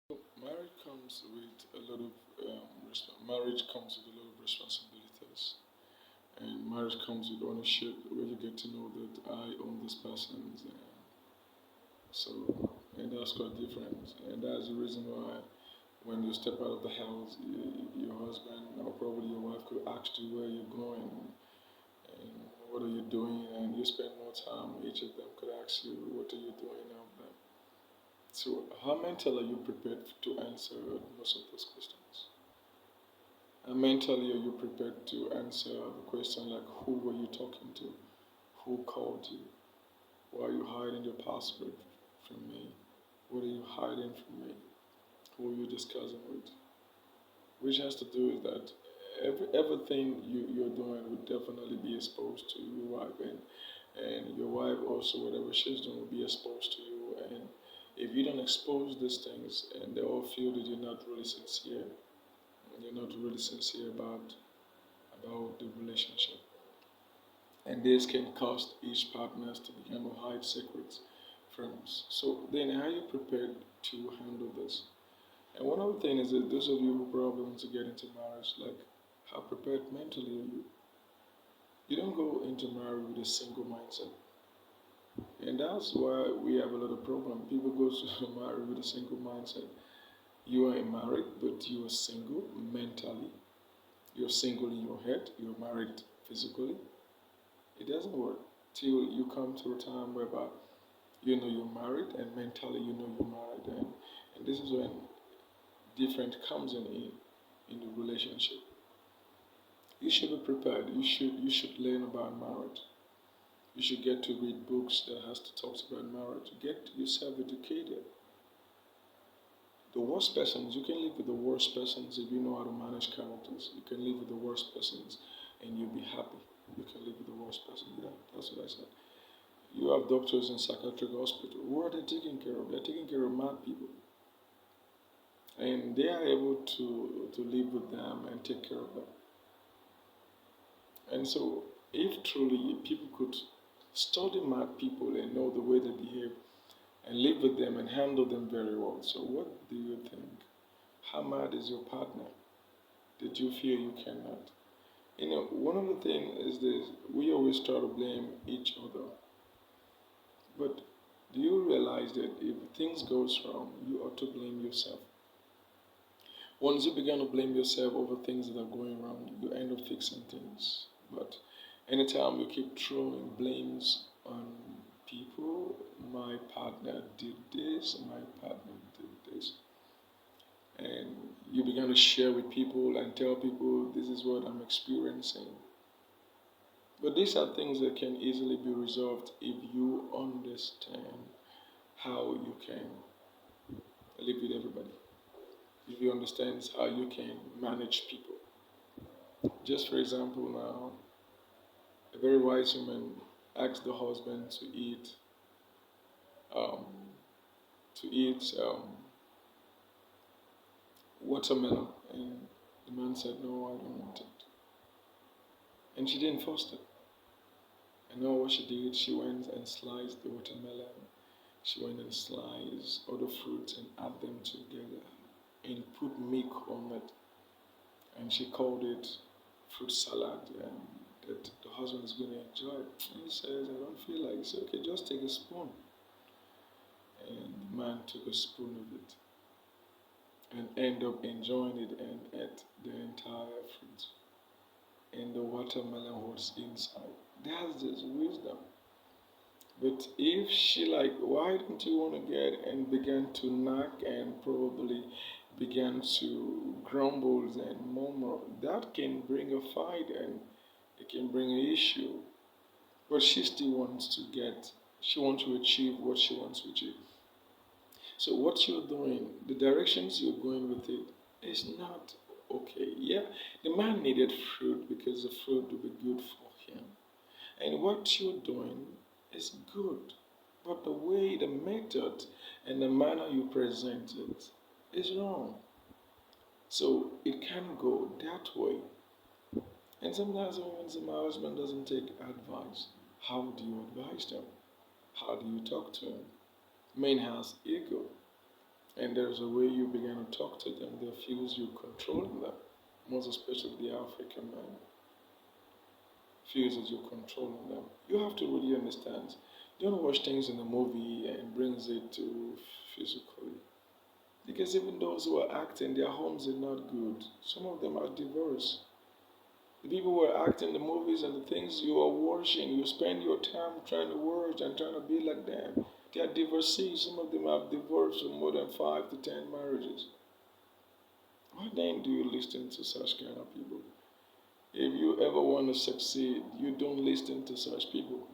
Marriage comes with a lot of marriage comes with a lot of responsibilities, and marriage comes with ownership, where you get to know that I own this person. So, and that's quite different, and that's the reason why when you step out of the house, your husband or probably your wife could ask you where you're going and what are you doing, and you spend more time. Each of them could ask you, "What are you doing now?" So, how mentally are you prepared to answer most of those questions? And mentally, are you prepared to answer the question like, who were you talking to? Who called you? Why are you hiding your password from me? What are you hiding from me? Who are you discussing with? Which has to do with that everything you're doing would definitely be exposed to your wife, and your wife also, whatever she's doing, will be exposed to you. And if you don't expose these things, and they all feel that you're not really sincere, you're not really sincere about the relationship. And this can cause each partners to begin to hide secrets from us. So then how are you prepared to handle this? And one other thing is that those of you who probably want to get into marriage, like how prepared mentally are you? You don't go into marriage with a single mindset. And that's why we have a lot of problem. People go to marriage with a single mindset. You are married, but you are single mentally. You're single in your head. You're married physically. It doesn't work till you come to a time whereby you know you're married and mentally you know you're married, and this is when different comes in the relationship. You should be prepared. You should learn about marriage. You should get to read books that has to talk about marriage. Get yourself educated. The worst persons, you can live with the worst persons if you know how to manage characters. You can live with the worst persons and you'll be happy. You can live with the worst person. Yeah, that's what I said. You have doctors in psychiatric hospital. Who are they taking care of? They're taking care of mad people. And they are able to live with them and take care of them. And so, if truly people could study mad people and know the way they behave and live with them and handle them very well, so what do you think? How mad is your partner? Did you feel you cannot? One of the things is this: we always try to blame each other, but do you realize that if things goes wrong, you ought to blame yourself? Once you begin to blame yourself over things that are going wrong, you end up fixing things. But anytime you keep throwing blames on people, my partner did this, my partner did this, and you begin to share with people and tell people this is what I'm experiencing. But these are things that can easily be resolved if you understand how you can live with everybody. If you understand how you can manage people. Just for example, now, a very wise woman asked the husband um, to eat watermelon, and the man said, "No, I don't want it," and she didn't force it. And know what she did? She went and sliced the watermelon. She went and sliced other fruits and add them together and put milk on it. And she called it fruit salad, and that the husband is going to enjoy it. And he says, "I don't feel like it." He said, "Okay, just take a spoon." And the man took a spoon of it and ended up enjoying it and ate the entire fruit. And the watermelon was inside. That's just wisdom. But if she like, "Why don't you want to get," and began to knock and probably began to grumble and murmur, that can bring a fight and it can bring an issue. But she still wants to get, she wants to achieve what she wants to achieve. So what you're doing, the directions you're going with it is not okay. Yeah, the man needed fruit because the fruit would be good for him. And what you're doing is good. But the way, the method, and the manner you present it is wrong. So it can't go that way. And sometimes when my husband doesn't take advice, how do you advise them? How do you talk to him? Man has ego. And there's a way you begin to talk to them that feels you controlling them. Most especially the African man feels that you're controlling them. You have to really understand. You don't watch things in a movie and brings it to physically. Because even those who are acting, their homes are not good. Some of them are divorced. The people who are acting the movies and the things you are watching, you spend your time trying to watch and trying to be like them. They are divorcees. Some of them have divorced for more than 5 to 10 marriages. Why then do you listen to such kind of people? If you ever want to succeed, you don't listen to such people.